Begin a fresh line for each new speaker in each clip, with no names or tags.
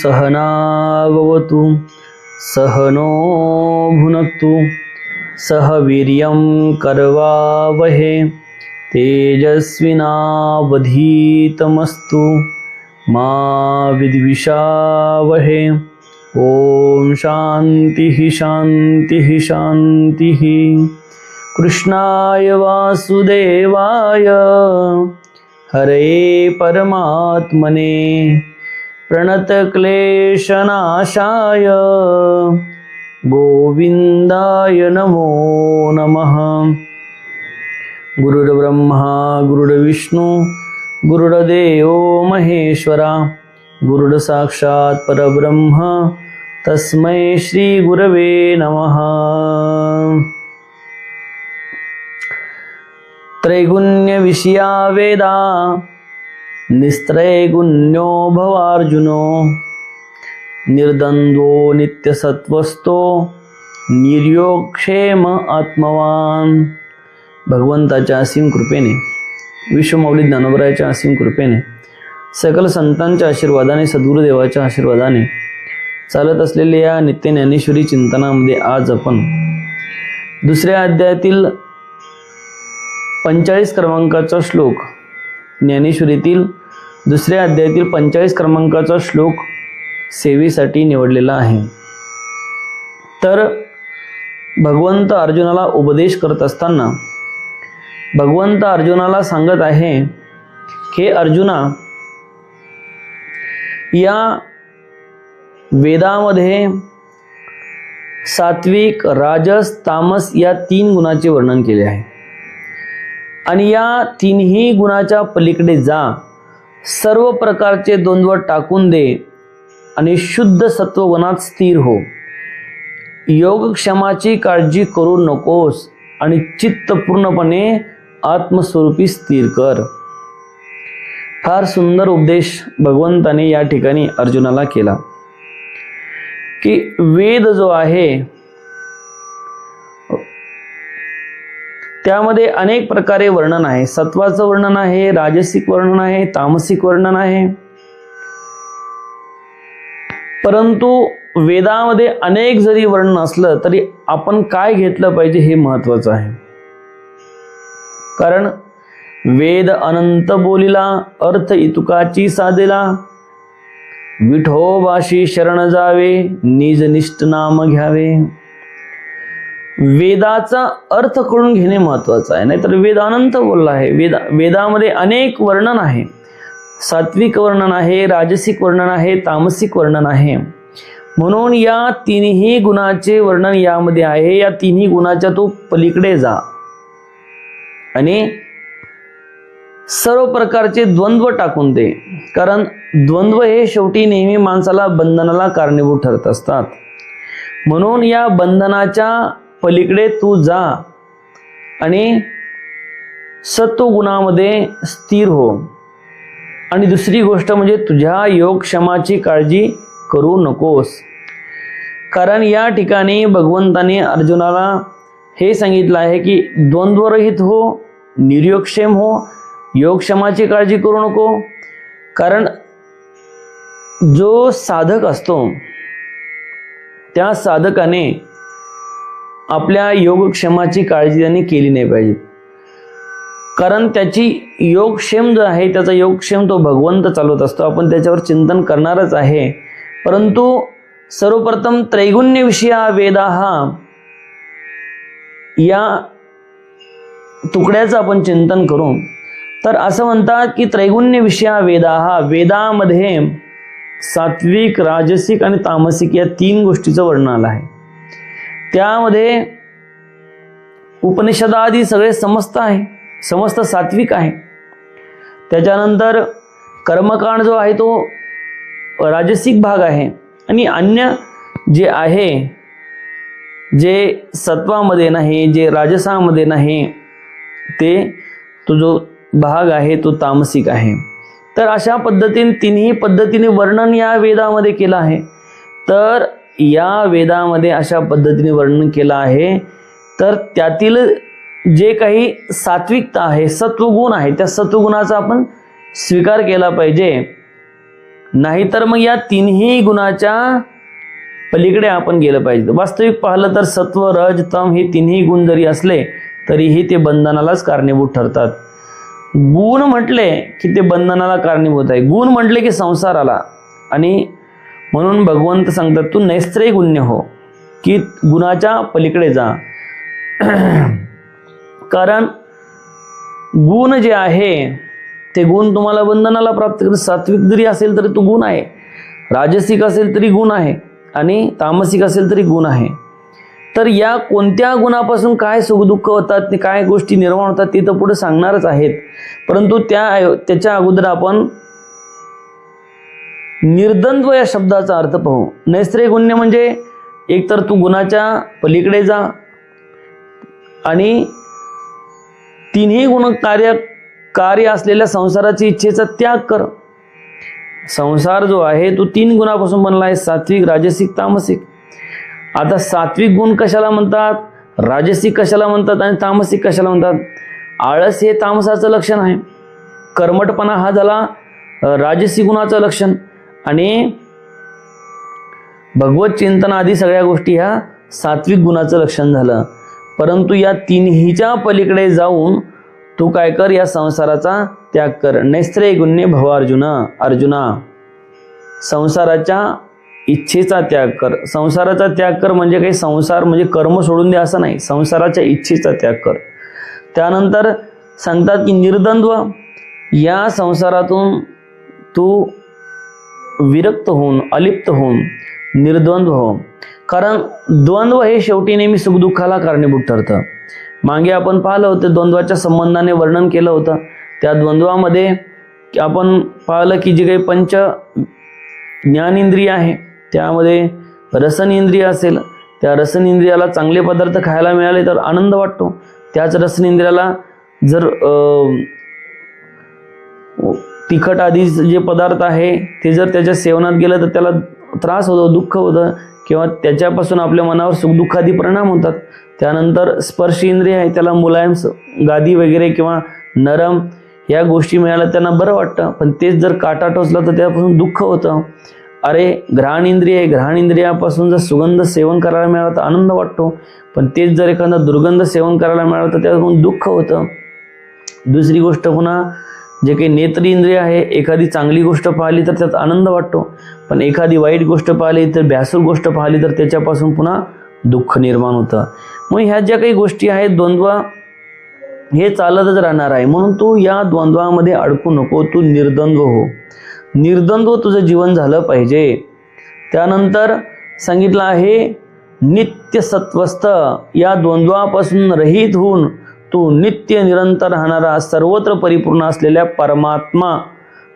सहनाववतु सहनो भुनक्तु सह वीर्यं करवावहे तेजस्विनावधीतमस्तु मा विद्विषावहे। ओम शांतिः शांतिः शांतिः। कृष्णाय वासुदेवाय हरे परमात्मने प्रणतक्लेशनाशाय गोविंदाय नमो नमः। गुरुर्ब्रह्मा गुरुर्विष्णु गुरुर्देव महेश्वरा गुरुर्साक्षात् परब्रह्म तस्मै श्री गुरवे नमः। त्रैगुण्य विषया वेदा निस्त्रैगुण्यो भवार्जुनो निर्द्वन्द्वो नित्यसत्त्वस्थो निर्योगक्षेम आत्मवान। भगवंताच्या असीम कृपेने, विश्वमौली ज्ञानोबरायाच्या असीम कृपेने, सकल संतांच्या आशीर्वादाने, सद्गुरुदेवाच्या आशीर्वादाने चालत असलेल्या या नित्य ज्ञानेश्वरी चिंतनामध्ये आज आपण दुसऱ्या अध्यायातील 45 क्रमांकाचा श्लोक, ज्ञानेश्वरीतील दुसऱ्या अध्यायातील 45 क्रमांकाचा श्लोक सेवेसाठी निवडलेला आहे। तर भगवंत अर्जुनाला उपदेश करत असताना भगवंत अर्जुनाला सांगत आहे की अर्जुना, या वेदामध्ये सात्विक, राजस, तामस या 3 गुणाचे वर्णन केले आहे आणि या तिन्ही गुणाच्या पलीकडे जा, सर्व प्रकारचे द्वंद्व टाकून दे आणि शुद्ध सत्वगुणात स्थिर हो। योगक्षेमाची काळजी करू नकोस आणि चित्त पूर्णपणे आत्मस्वरूपी स्थिर कर। फार सुंदर उपदेश भगवंताने या ठिकाणी अर्जुनाला केला की वेद जो आहे त्यामध्ये अनेक प्रकारे वर्णन आहे। सत्वाचं वर्णन आहे, राजसिक वर्णन आहे, तामसिक वर्णन आहे। परंतु वेदामध्ये अनेक जरी वर्णन असलं तरी आपण काय घेतलं पाहिजे हे महत्त्वाचं आहे। कारण वेद अनंत बोलिला, अर्थ इतुकाची साधेला, विठोबाशी शरण जावे, निज निष्ठ नाम घ्यावे। वेदाचा अर्थ कळून घेणे महत्त्वाचं आहे, नाहीतर वेद अनंत बोलला आहे। वेदामध्ये अनेक वर्णन आहे, सात्विक वर्णन आहे, राजसिक वर्णन आहे, तामसिक वर्णन आहे। म्हणून या तिन्ही गुणाचे वर्णन यामध्ये आहे। या तिन्ही गुणाच्या तो पलीकडे जा आणि सर्व प्रकारचे द्वंद्व टाकून दे। कारण द्वंद्व हे शेवटी नेहमी माणसाला बंधनाला कारणीभूत ठरत असतात। म्हणून या बंधनाच्या पलीकडे तू जा आणि सत्वगुणामध्ये स्थिर हो। आणि दुसरी गोष्ट म्हणजे तुझ्या योगक्षेमाची काळजी करू नकोस। कारण या ठिकाणी भगवंताने अर्जुनाला हे सांगितलं आहे की द्वंद्वरहित हो, निर्योगक्षेम हो, योगक्षेमाची काळजी करू नको। कारण जो साधक असतो त्या साधकाने आपल्या योगक्षेमाची काळजी त्यांनी केली नाही पाहिजे। कारण त्याची योगक्षेम जो आहे, त्याचा योगक्षेम तो भगवंत चालवत असतो, आपण त्याच्यावर चिंतन करणारच आहे। परंतु सर्वप्रथम त्रैगुण्य विषया वेदाः या तुकड्याचं आपण चिंतन करू तर असं म्हणतात की त्रैगुण्य विषया वेदाः, वेदामध्ये सात्विक, राजसिक आणि तामसिक या 3 गोष्टीचं वर्णन आलं आहे। त्यामध्ये उपनिषदादी सगळे समस्त आहे, समस्त सात्विक आहे। त्याच्यानंतर कर्मकांड जो आहे तो राजसिक भाग आहे आणि अन्य जे आहे, जे सत्वामध्ये नाही, जे राजसामध्ये नाही, ते तो जो भाग आहे तो तामसिक आहे। तर अशा पद्धतीने तिन्ही पद्धतीने वर्णन या वेदामध्ये केलं आहे। तर या वेदामध्ये अशा पद्धतीने वर्णन केलं आहे, तर त्यातील जे काही सात्विकता आहे, सत्वगुण आहे, त्या सत्वगुणाचा आपण स्वीकार केला पाहिजे। नाहीतर मग या तिन्ही गुणाच्या पलीकडे आपण गेलं पाहिजे. वास्तविक पाहिलं तर सत्व रज तम हे तिन्ही गुण जरी असले तरीही ते बंधनालाच कारणीभूत ठरतात. गुण म्हटले की ते बंधनाला कारणीभूत आहे, गुण म्हटले की संसाराला. आणि म्हणून भगवंत सांगतात तू नैस्त्रैगुण्य हो, की गुणाच्या पलीकडे जा. कारण गुण जे आहे ते गुण तुम्हाला बंधनाला प्राप्त करतात. सात्विक जरी असेल तरी तो गुण आहे, राजसिक असेल तरी गुण आहे, आणि तामसिक असेल तरी गुण आहे. तर या कोणत्या गुणापासून काय सुखदुःख होतात, काय गोष्टी निर्माण होतात ते तर पुढे सांगणारच आहेत. परंतु त्याच्या अगोदर आपण निर्द्वंद्व या शब्दाचा अर्थ पाहू. नैस्त्रैगुण्य म्हणजे एकतर तू गुणाच्या पलीकडे जा आणि तिन्ही गुण कार्य असलेल्या संसाराची इच्छेचा त्याग कर. संसार जो आहे तो तीन गुणापासून बनला आहे, सात्विक राजसिक तामसिक. आता सात्विक गुण कशाला म्हणतात, राजसिक कशाला म्हणतात आणि तामसिक कशाला म्हणतात? आळस हे तामसाचं लक्षण आहे, कर्मटपणा हा झाला राजसिक गुणाचं लक्षण, आणि भगवत चिंतन आदी सगळ्या गोष्टी ह्या सात्विक गुणाचं लक्षण झालं. परंतु या तिन्हीच्या पलीकडे जाऊन तू काय कर, या संसाराचा त्याग कर. नैस्त्रैगुण्य भव अर्जुना, संसाराच्या इच्छेचा त्याग कर. संसाराचा त्याग कर म्हणजे काही संसार म्हणजे कर्म सोडून दे असं नाही, संसाराच्या इच्छेचा त्याग कर. त्यानंतर सांगतात की निर्द्वंद्व, या संसारातून तू विरक्त होऊन अलिप्त होऊन निर्द्वंद्व हो. कारण द्वंद्व हे शेवटी नेहमी सुखदुःखाला कारणीभूत ठरतं. मागे आपण पाहिलं होतं, द्वंद्वाच्या संबंधाने वर्णन केलं होतं. त्या द्वंद्वामध्ये आपण पाहिलं की जे काही पंच ज्ञानेंद्रिय आहे त्यामध्ये रसन इंद्रिय असेल, त्या रसन इंद्रियाला चांगले पदार्थ खायला मिळाले तर आनंद वाटतो. त्याच रसन इंद्रियाला जर तिखट आदी जे पदार्थ आहे ते जर त्याच्या सेवनात गेलं तर त्याला त्रास होतो, दुःख होतं, किंवा त्याच्यापासून आपल्या मनावर सुखदुःखादी परिणाम होतात. त्यानंतर स्पर्श इंद्रिय आहे, त्याला मुलायम गादी वगैरे किंवा नरम या गोष्टी मिळाल्या त्यांना बरं वाटतं, पण तेच जर काटा टोचलं तर त्यापासून दुःख होतं. अरे घ्राण इंद्रिय आहे, घ्राण इंद्रियापासून जर सुगंध सेवन करायला मिळालं तर आनंद वाटतो, पण तेच जर एखादा दुर्गंध सेवन करायला मिळालं तर त्यापासून दुःख होतं. दुसरी गोष्ट पुन्हा जे काही नेत्र इंद्रिय आहे, एखादी चांगली गोष्ट पाहिली तर त्यात आनंद वाटतो, पण एखादी वाईट गोष्ट पाहिली तर भ्यासूर गोष्ट पाहिली तर त्याच्यापासून पुन्हा दुःख निर्माण होतं. मग ह्या ज्या काही गोष्टी आहेत द्वंद्व हे चालतच राहणार आहे. म्हणून तू या द्वंद्वामध्ये अडकू नको, तू निर्द्वंद्व हो. निर्द्वंद्व तुझं जीवन झालं पाहिजे. त्यानंतर सांगितलं आहे नित्य सत्वस्थ, या द्वंद्वापासून रहित होऊन तू नित्य निरंतर राहणारा सर्वत्र परिपूर्ण असलेल्या परमात्मा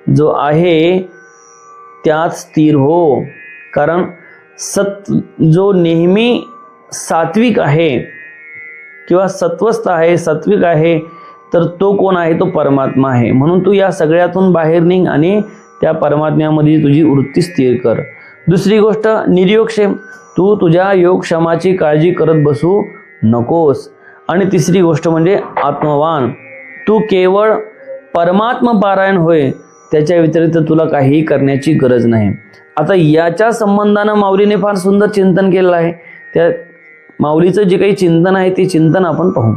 जो आहे त्यात स्थिर हो. कारण जो नेहमी सात्विक आहे किंवा सत्वस्थ आहे, सात्विक आहे, तर तो कोण आहे? तो परमात्मा आहे. म्हणून तू या सगळ्यातून बाहेर निघ आणि त्या परमात्म्यामध्ये तुझी वृत्ती स्थिर कर. दुसरी गोष्ट निर्योगक्षेम, तू तुझ्या योगक्षेमाची काळजी करत बसू नकोस. आणि तिसरी गोष्ट म्हणजे आत्मवान, तू केवळ परमात्मा पारायण होय, त्याच्या व्यतिरिक्त तुला काहीही करण्याची गरज नाही. आता याच्या संबंधानं माऊलीने फार सुंदर चिंतन केलेलं आहे. त्या माऊलीचं जे काही चिंतन आहे ते चिंतन आपण पाहू.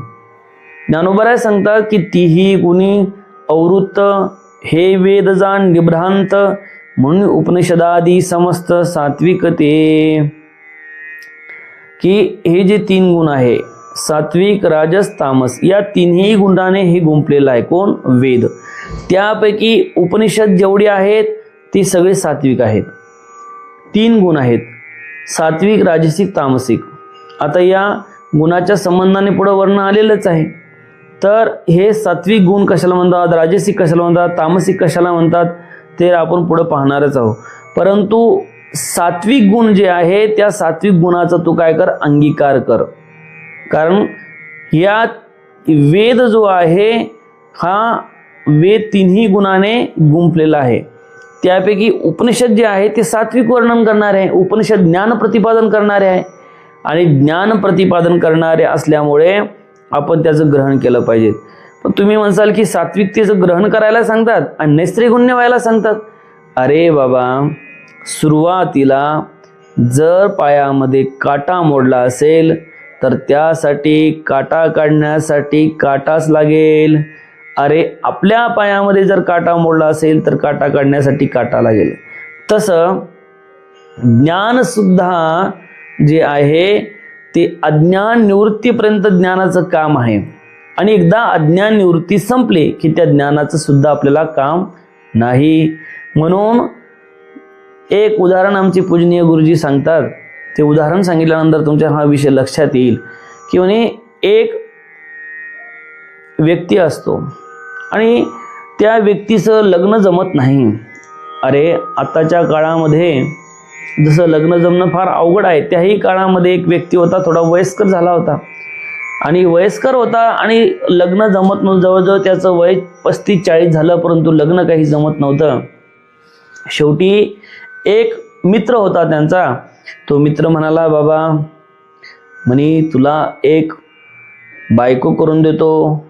ज्ञानोबराय सांगतात की तीही गुणी अवृत्त हे वेद जाण निभ्रांत, म्हणून उपनिषदादी समस्त सात्विक ते. की हे जे तीन गुण आहे सात्विक राजस तामस, या तिन्ही गुणाने हे गुंपलेलं आहे. कोण? वेद. त्यापैकी उपनिषद जेवढी आहेत ती सगळी सात्विक आहेत. तीन गुण आहेत, सात्विक राजसिक तामसिक. आता या गुणाच्या संबंधाने पुढे वर्णन आलेलंच आहे. तर हे सात्विक गुण कशाला म्हणतात, राजसिक कशाला म्हणतात, तामसिक कशाला म्हणतात ते आपण पुढे पाहणारच आहोत. परंतु सात्विक गुण जे आहे त्या सात्विक गुणाचा तू काय कर, अंगीकार कर. कारण या वेद जो आहे हा वेद तिन्ही गुणाने गुंपलेला आहे. त्यापैकी उपनिषद जे आहे ते सात्विक वर्णन करणारे आहे. उपनिषद ज्ञान प्रतिपादन करणारे आहे आणि ज्ञान प्रतिपादन करणारे असल्यामुळे आपण त्याचं ग्रहण केलं पाहिजे. पण तुम्ही म्हणसाल की सात्विकतेचं ग्रहण करायला सांगतात आणि नैस्त्रैगुण्य व्हायला सांगतात. अरे बाबा, सुरुवातीला जर पायामध्ये काटा मोडला असेल तर त्यासाठी काटा काढण्यासाठी काटाच लागेल. अरे आपल्या पायामध्ये जर काटा मोडला असेल तर काटा काढण्यासाठी काटा लागेल. तसं ज्ञान सुद्धा जे आहे ते अज्ञान निवृत्तीपर्यंत ज्ञानाचं काम आहे. आणि एकदा अज्ञान निवृत्ती संपली की त्या ज्ञानाचं सुद्धा आपल्याला काम नाही. म्हणून एक उदाहरण आमचे पूजनीय गुरुजी सांगतात. ते उदाहरण सांगितल्यानंतर तुमच्या हा विषय लक्षात येईल की म्हणे एक व्यक्ती असतो आणि त्या व्यक्तीचं लग्न जमत नाही. अरे आताच्या काळामध्ये जसं लग्न जमणं फार अवघड आहे, त्याही काळामध्ये एक व्यक्ती होता, थोडा वयस्कर झाला होता आणि वयस्कर होता आणि लग्न जमत नव्हतं. जवळजवळ त्याचं वय 35-40 झालं, परंतु लग्न काही जमत नव्हतं. शेवटी एक मित्र होता त्यांचा. तो मित्र म्हणाला, बाबा म्हणे तुला एक बायको करून देतो.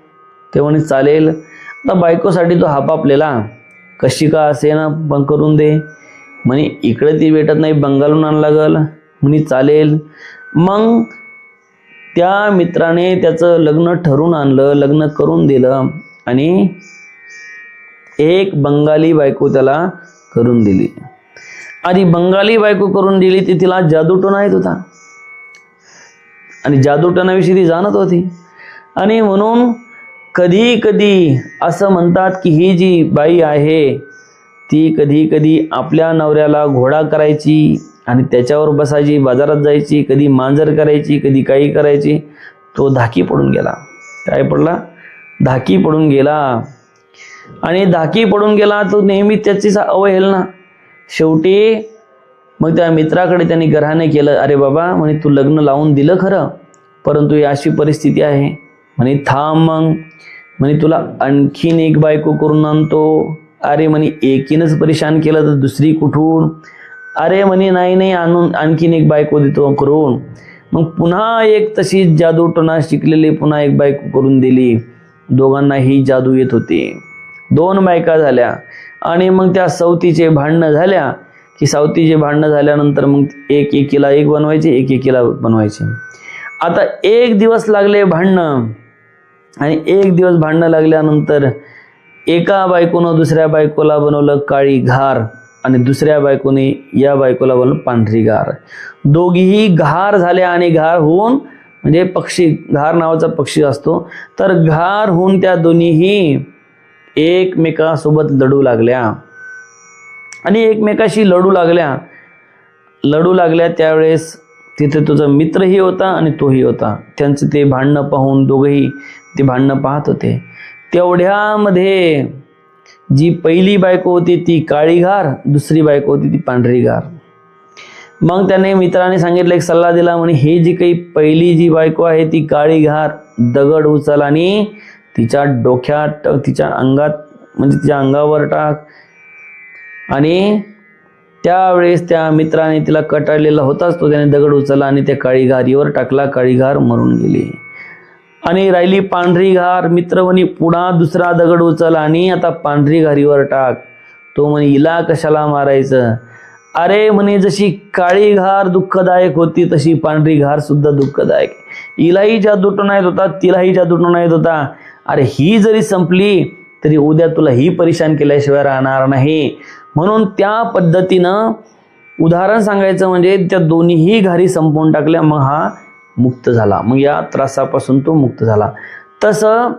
ते म्हणे चालेल. आता बायकोसाठी तो हापापलेला, कशी का असे ना पण करून दे. म्हणे इकडे ती भेटत नाही, बंगालहून आणायला लागल. म्हणे चालेल. मग त्या मित्राने त्याचं लग्न ठरवून आणलं, लग्न करून दिलं आणि एक बंगाली बायको त्याला करून दिली. आधी बंगाली बायको करून दिली ती तिला जादूटोणा येत होता आणि जादूटोणाविषयी ती जाणत होती. आणि म्हणून कधी कधी असं म्हणतात की ही जी बाई आहे ती कधी कधी आपल्या नवऱ्याला घोडा करायची आणि त्याच्यावर बसायची, बाजारात जायची, कधी मांजर करायची, कधी काही करायची. तो धाकी पडून गेला. काय पडला? धाकी पडून गेला. आणि धाकी पडून गेला तो नेहमी त्याचीच अवहेलना. शेवटी मग त्या मित्राकडे त्यांनी गऱ्हाणे केलं. अरे बाबा म्हणे तू लग्न लावून दिलं खरं, परंतु ही अशी परिस्थिती आहे. म्हणे थांब मग, म्हणे तुला आणखीन एक बायको करून आणतो. अरे म्हणे एकीनंच परेशान केलं तर दुसरी कुठून? अरे म्हणे नाही नाही, आणखीन एक बायको देतो करून. मग पुन्हा एक तशी जादूटोणा शिकलेली पुन्हा एक बायको करून दिली. दोघांनाही जादू येत होते. 2 बायका झाल्या आणि मग त्या सावतीचे भांडणं झाल्या की सावतीचे भांडणं झाल्यानंतर मग एकीला एक बनवायचे, एकीला बनवायचे. आता एक दिवस लागले भांडणं आणि एक दिवस भांडणं लागल्यानंतर एका बायकोनं दुसऱ्या बायकोला बनवलं काळी घार आणि दुसऱ्या बायकोने या बायकोला बनवलं पांढरी घार. दोघीही घार झाल्या आणि घार होऊन म्हणजे पक्षी, घार नावाचा पक्षी असतो, तर घार होऊन त्या दोन्हीही एकमेकासोबत लढू लागल्या आणि एकमेकाशी लढू लागल्या. त्यावेळेस तिथे तुझा मित्रही होता आणि तोही होता. त्यांचं ते भांडणं पाहून दोघेही ते भांडणं पाहत होते. तेवढ्यामध्ये जी पहिली बायको होती ती काळी घार, दुसरी बायको होती ती पांढरी घार. मग त्याने मित्राने सांगितलं, एक सल्ला दिला. म्हणे हे जी काही पहिली जी बायको आहे ती काळी घार, दगड उचल आणि तिच्या डोक्यात, तिच्या अंगात म्हणजे तिच्या अंगावर टाक. आणि त्यावेळेस त्या मित्राने तिला कटाळलेला होताच तो, त्याने दगड उचलला आणि त्या काळी घारीवर टाकला. काळी घार मरून गेली. आणि राहिली पांढरी घार. मित्र म्हणे पुन्हा दुसरा दगड उचल आणि आता पांढरी घारीवर टाक. तो म्हणे हिला कशाला मारायचं? अरे म्हणे जशी काळी घार दुःखदायक होती तशी पांढरी घार सुद्धा दुःखदायक. हिलाही जादूटोणा येत होता, तिलाही जादूटोणा येत होता. अरे ही जरी संपली तरी उद्या तुला ही परेशान केल्याशिवाय राहणार नाही. म्हणून त्या पद्धतीनं उदाहरण सांगायचं म्हणजे त्या दोन्हीही घारी संपवून टाकल्या, मग हा मुक्त झाला. मग या त्रासापासून तो मुक्त झाला. तसं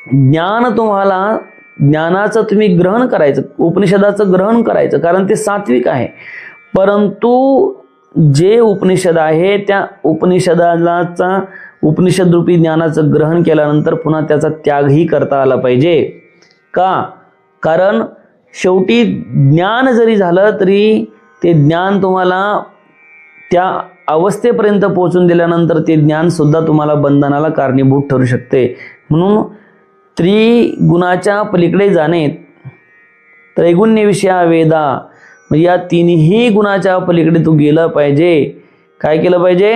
ज्ञान, तुम्हाला ज्ञानाचं तुम्ही ग्रहण करायचं, उपनिषदाचं ग्रहण करायचं, कारण ते सात्विक आहे. परंतु जे उपनिषद आहे त्या उपनिषदाचा, उपनिषद रूपी ज्ञानाचं ग्रहण केल्यानंतर पुन्हा त्याचा त्यागही करता आला पाहिजे. का? कारण शेवटी ज्ञान जरी झालं तरी ते ज्ञान तुम्हाला त्या अवस्थेपर्यंत पोहोचून दिल्यानंतर ते ज्ञान सुद्धा तुम्हाला बंधनाला कारणीभूत ठरू शकते. म्हणून त्रिगुणाच्या पलीकडे जाणे, त्रैगुण्यविषया वेदा, म्हणजे या तिन्ही गुणाच्या पलीकडे तू गेलं पाहिजे. काय केलं पाहिजे?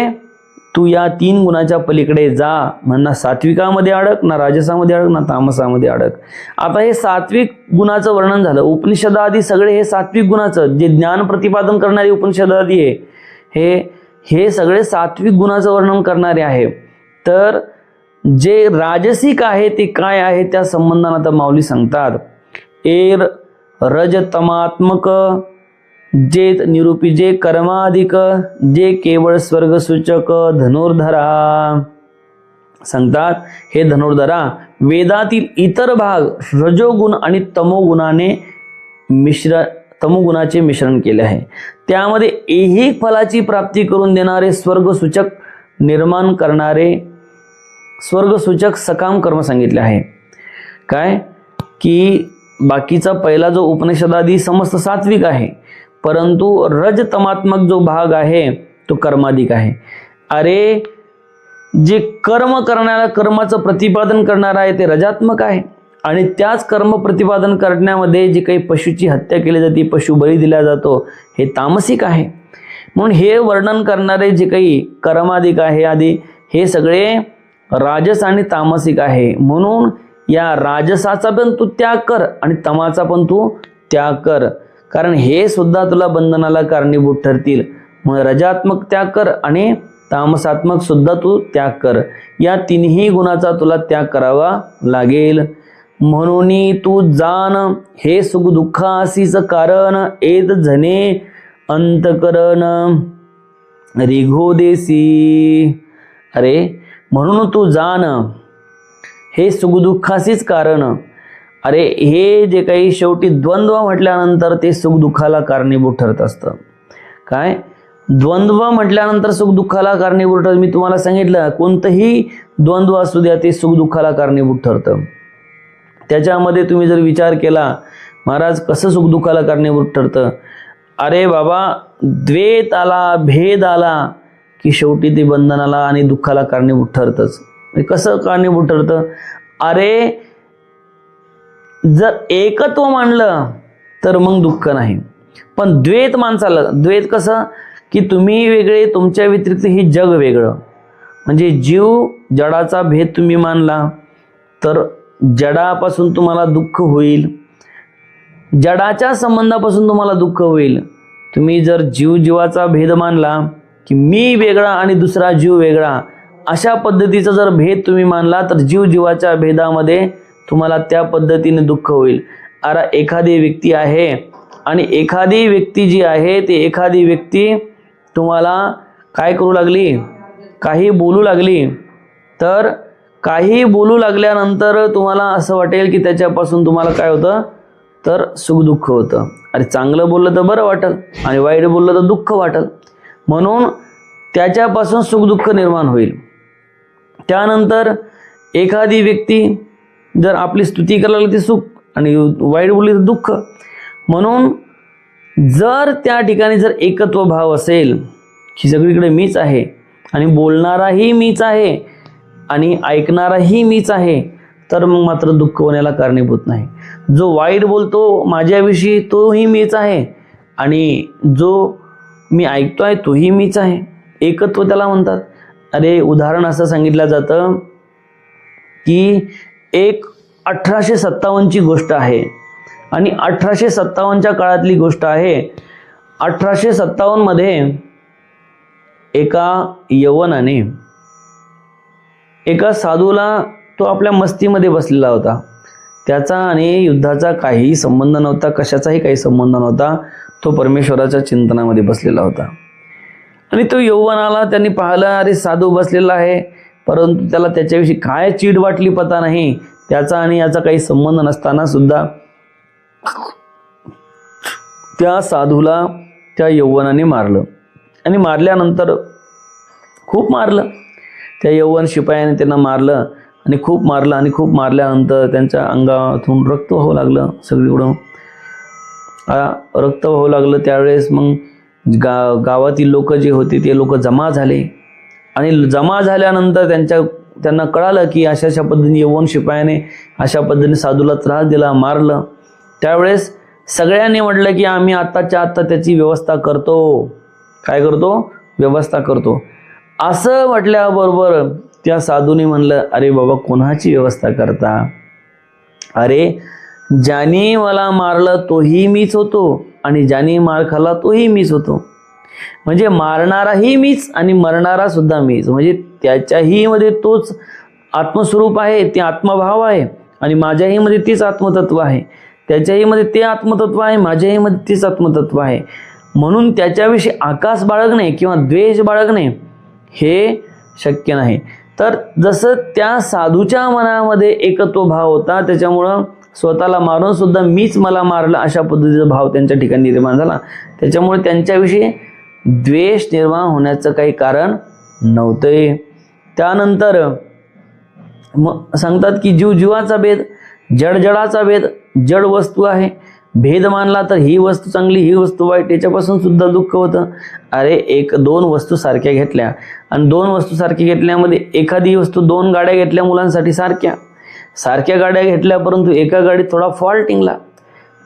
तू या 3 गुणाच्या पलीकडे जा, म्हणा सात्विकामध्ये अडक, ना राजसामध्ये अडक, ना तामसामध्ये अडक. आता हे सात्विक गुणाचं वर्णन झालं. उपनिषदादी सगळे हे सात्विक गुणाचं, जे ज्ञान प्रतिपादन करणारे उपनिषदादी आहे हे सगळे सात्विक गुणाचं वर्णन करणारे आहे. तर जे राजसिक आहे ते काय आहे, त्या संबंधानं आता माऊली सांगतात. एर रजतमात्मक, जे निरूपी, जे कर्माधिक, जे केवळ स्वर्गसूचक धनुर्धरा. सांगतात हे धनुर्धरा, वेदातील इतर भाग रजोगुण आणि तमोगुणाचे मिश्रण केले आहे. त्यामध्ये ऐहिक फलाची प्राप्ती करून देणारे स्वर्गसूचक निर्माण करणारे स्वर्गसूचक सकाम कर्म सांगितले आहे. काय की बाकीचा पहिला जो उपनिषदादी समस्त सात्विक आहे, परंतु रजतमात्मक जो भाग आहे तो कर्माधिक आहे. अरे जे कर्म करणारा, कर्माचं प्रतिपादन करणारा आहे ते रजात्मक आहे, आणि त्याच कर्म प्रतिपादन करण्यामध्ये जे काही पशुची हत्या केली जाते, पशु बळी दिला जातो, हे तामसिक आहे. म्हणून हे वर्णन करणारे जे काही कर्माधिक आहे आधी, हे सगळे राजस आणि तामसिक आहे. म्हणून या राजसाचा पण तू त्याग कर आणि तमाचा पण तू त्याग कर, कारण हे सुद्धा तुला बंधनाला कारणीभूत ठरतील. मग रजात्मक त्याग कर आणि तामसात्मक सुद्धा तू त्याग कर. या 3ही गुणाचा तुला त्याग करावा लागेल. म्हणून तू जाण हे सुख दुःखासीच कारण, एत झने अंतकरण रिघोदेसी. अरे म्हणून तू जाण हे सुखदुःखाचीच कारण. अरे हे जे काही शेवटी द्वंद्व म्हटल्यानंतर ते सुखदुःखाला कारणीभूत ठरत असतं. काय द्वंद्व म्हटल्यानंतर सुखदुःखाला कारणीभूत ठरत. मी तुम्हाला सांगितलं कोणतंही द्वंद्व असू द्या ते सुखदुःखाला कारणीभूत ठरतं. त्याच्यामध्ये तुम्ही जर विचार केला महाराज कसं सुखदुःखाला कारणीभूत ठरतं, अरे बाबा द्वैत आला, भेद आला की शेवटी ते बंधनाला आणि दुःखाला कारणीभूत ठरतंच. कसं कारणीभूत ठरतं, अरे जर एकत्व मानलं तर मग दुःख नाही, पण द्वैत माणसाला, द्वैत कसं की तुम्ही वेगळे, तुमच्या व्यतिरिक्त हे जग वेगळं, म्हणजे जीव जडाचा भेद तुम्ही मानला तर जडापासून तुम्हाला दुःख होईल, जडाच्या संबंधापासून तुम्हाला दुःख होईल. तुम्ही जर जीव जीवाचा भेद मानला की मी वेगळा आणि दुसरा जीव वेगळा, अशा पद्धतीचा जर भेद तुम्ही मानला तर जीव जीवाच्या भेदामध्ये तुम्हाला त्या पद्धतीने दुःख होईल. अरे एखादी व्यक्ती आहे आणि एखादी व्यक्ती जी आहे ते एखादी व्यक्ती तुम्हाला काय करू लागली, काही बोलू लागली, तर काही बोलू लागल्यानंतर तुम्हाला असं वाटेल की त्याच्यापासून तुम्हाला काय होतं तर सुखदुःख होतं. अरे चांगलं बोललं तर बरं वाटेल आणि वाईट बोललं तर दुःख वाटेल, म्हणून त्याच्यापासून सुखदुःख निर्माण होईल. त्यानंतर एखादी व्यक्ती जर आपली स्तुती करायला लागली तर सुख आणि वाईट बोलली तर दुःख. म्हणून जर त्या ठिकाणी जर एकत्व भाव असेल की सगळीकडे मीच आहे आणि बोलणाराही मीच आहे आणि ऐकणाराही मीच आहे, तर मग मात्र दुःख होण्याला कारणीभूत नाही. जो वाईट बोलतो माझ्याविषयी तोही मीच आहे आणि जो मी ऐकतोय तोही मीच आहे, एकत्व त्याला म्हणतात. अरे उदाहरण असं सांगितलं जातं की एक 1857ची गोष्ट आहे आणि 1857च्या काळातली गोष्ट आहे. 1857मध्ये एका यवनाने एका साधूला, तो आपल्या मस्तीमध्ये बसलेला होता, त्याचा आणि युद्धाचा काही संबंध नव्हता, कशाचाही काही संबंध नव्हता, तो परमेश्वराच्या चिंतनामध्ये बसलेला होता. आणि तो यौवनाला त्यांनी पाहिलं, अरे साधू बसलेला आहे, परंतु त्याला त्याच्याविषयी काय चीड वाटली पता नाही, त्याचा आणि याचा काही संबंध नसताना सुद्धा त्या साधूला त्या यौवनाने मारलं. आणि मारल्यानंतर खूप मारलं, त्या यौवन शिपायाने त्यांना मारलं आणि खूप मारलं आणि खूप मारल्यानंतर त्यांच्या अंगातून रक्त वाहू लागलं, सगळीकडून रक्त वाहू लागलं. त्यावेळेस मग गावातील लोक जे होते ते लोक जमा झाले आणि जमा झाल्यानंतर त्यांना कळालं की अशा पद्धतीने यौवन शिपायाने अशा पद्धतीने साधूला त्रास दिला, मारलं. त्यावेळेस सगळ्यांनी म्हटलं की आम्ही आत्ताच्या आत्ता त्याची व्यवस्था करतो. काय करतो? व्यवस्था करतो. असं म्हटल्याबरोबर त्या साधूने म्हणलं, अरे बाबा कोणाची व्यवस्था करता? अरे ज्याने मला मारलं तोही मीच होतो आणि ज्याने मार खाल्ला तोही मीच होतो. म्हणजे मारणाराही मीच आणि मरणारा सुद्धा मीच. म्हणजे त्याच्याही मध्ये तोच आत्मस्वरूप आहे, ते आत्मभाव आहे आणि माझ्याही मध्ये तेच आत्मतत्व आहे. त्याच्याही मध्ये ते आत्मतत्व आहे, माझ्याही मध्ये तेच आत्मतत्व आहे. म्हणून त्याच्याविषयी आकाश बाळगणे किंवा द्वेष बाळगणे हे शक्य नाही. तर जसं त्या साधूच्या मनामध्ये एकत्व भाव होता, त्याच्यामुळं स्वतःला मारून सुद्धा मीच मला मारलं अशा पद्धतीचा भाव त्यांच्या ठिकाणी निर्माण झाला. त्याच्यामुळे त्यांच्याविषयी द्वेष निर्माण होण्याचं काही कारण नव्हते. त्यानंतर मग सांगतात की जीव जीवाचा भेद, जड जडाचा भेद, जड वस्तू आहे, भेद मानला तर ही वस्तू चांगली ही वस्तू वाईट, याच्यापासून सुद्धा दुःख होतं. अरे दोन वस्तू सारख्या घेतल्या आणि दोन वस्तू सारख्या घेतल्यामध्ये एखादी वस्तू, दोन गाड्या घेतल्या मुलांसाठी सारख्या गाड्या घेतल्या, परंतु एका गाडीत थोडा फॉल्ट निघाला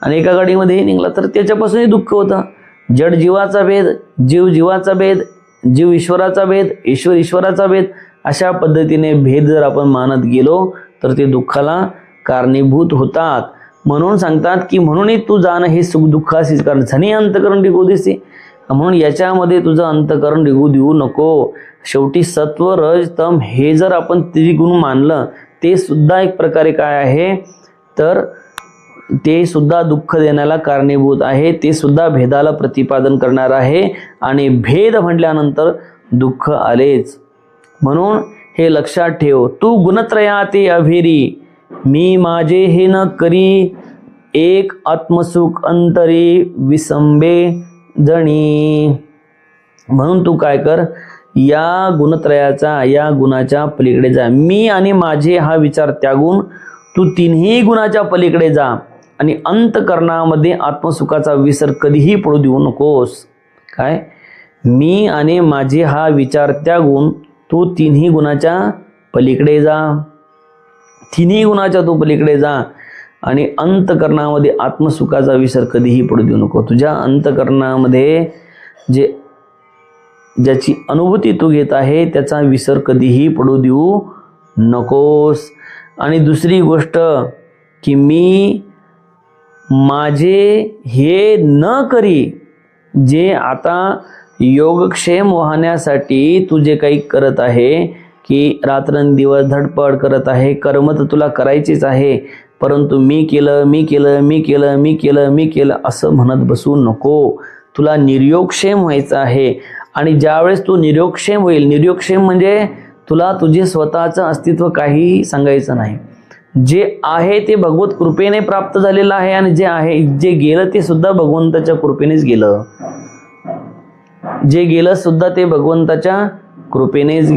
आणि एका गाडीमध्येही निघाला तर त्याच्यापासूनही दुःख होतं. जड जीवाचा भेद, जीव जीवाचा भेद, जीव ईश्वराचा भेद, ईश्वर ईश्वराचा भेद, अशा पद्धतीने भेद जर आपण मानत गेलो तर ते दुःखाला कारणीभूत होतात. म्हणून सांगतात की म्हणूनही तू जाणं हे सुख दुःखाशीच, कारण झनी अंतकरण निघू दिसे, म्हणून याच्यामध्ये तुझं अंतकरण निघू देऊ नको. शेवटी सत्व रज तम हे जर आपण त्रिगुण मानलं, ते सुद्धा एक प्रकारे काय आहे तर ते सुद्धा दुःख देण्याला कारणीभूत आहे, ते सुद्धा भेदाला प्रतिपादन करणार आहे आणि भेद म्हटल्यानंतर दुःख आलेच. म्हणून हे लक्षात ठेव, तू गुणत्रयाते अभेरी, मी माझे हे न करी, एक आत्मसुख अंतरी विसंबे जणी. म्हणून तू काय कर, या गुणत्रयाचा, या गुणाच्या पलीकडे जा. मी आणि माझे हा विचार त्यागून तू तिन्ही गुणाच्या पलीकडे जा आणि अंतकरणामध्ये आत्मसुखाचा विसर कधीही पडू देऊ नकोस. काय, मी आणि माझे हा विचार त्यागून तू तिन्ही गुणाच्या पलीकडे जा, तिन्ही गुणाच्या तू पलीकडे जा आणि अंतकरणामध्ये आत्मसुखाचा विसर कधीही पडू देऊ नको. तुझ्या अंतकरणामध्ये ज्याची अनुभूती तू घेत आहे त्याचा विसर कधीही पडू देऊ नकोस. आणि दुसरी गोष्ट की मी माझे हे न करी, जे आता योगक्षेम वाहण्यासाठी तू जे काही करत आहे की रात्रंदिवस धडपड करत आहे, कर्म तर तुला करायचीच आहे, परंतु मी केलं असं म्हणत बसू नको. तुला निर्योगक्षेम व्हायचं आहे आणि ज्यावेळेस तू निर्योगक्षेम होईल, निर्योगक्षेम म्हणजे तुला तुझे स्वतःचं अस्तित्व काही सांगायचं नाही. जे आहे ते भगवत कृपेने प्राप्त झालेलं आहे आणि जे गेलं ते सुद्धा भगवंताच्या कृपेनेच गेलं. जे गेलं सुद्धा ते भगवंताच्या कृपेनेच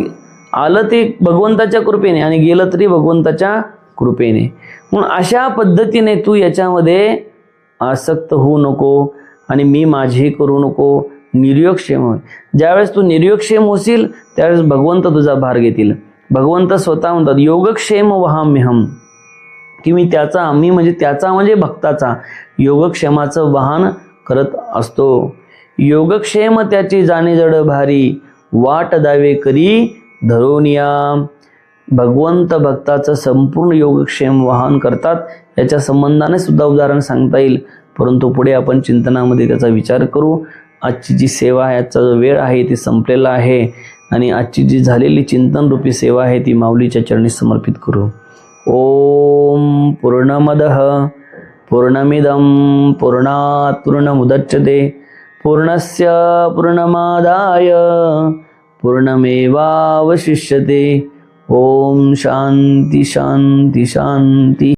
आलं, ते भगवंताच्या कृपेने आणि गेलं तरी भगवंताच्या कृपेने. म्हणून अशा पद्धतीने तू याच्यामध्ये आसक्त होऊ नको आणि मी माझे करू नको. निर्योगक्षेम होय. ज्यावेळेस तू निर्योगक्षेम होशील त्यावेळेस भगवंत तुझा भार घेतील. भगवंत स्वतः म्हणतात योगक्षेम वहाम्यहम, की मी म्हणजे त्याचा म्हणजे भक्ताचा योगक्षेमाचं वाहन करत असतो. योगक्षेम त्याची जाणे जड भारी, वाट दावे करी धरोनिया. भगवंत भक्ताचं संपूर्ण योगक्षेम वाहन करतात. याच्या संबंधाने सुद्धा उदाहरण सांगता येईल, परंतु पुढे आपण चिंतनामध्ये त्याचा विचार करू. आजची जी सेवा आहे, आजचा जो वेळ आहे ती संपलेला आहे आणि आजची जी झालेली चिंतनरूपी सेवा आहे ती माऊलीच्या चरणी समर्पित करू. ओम पूर्णमदः पूर्णमिदं पूर्णात् पूर्णमुदच्यते पूर्णस्य पूर्णमादाय पूर्णमेवावशिष्यते. ओम शांती शांती शांती.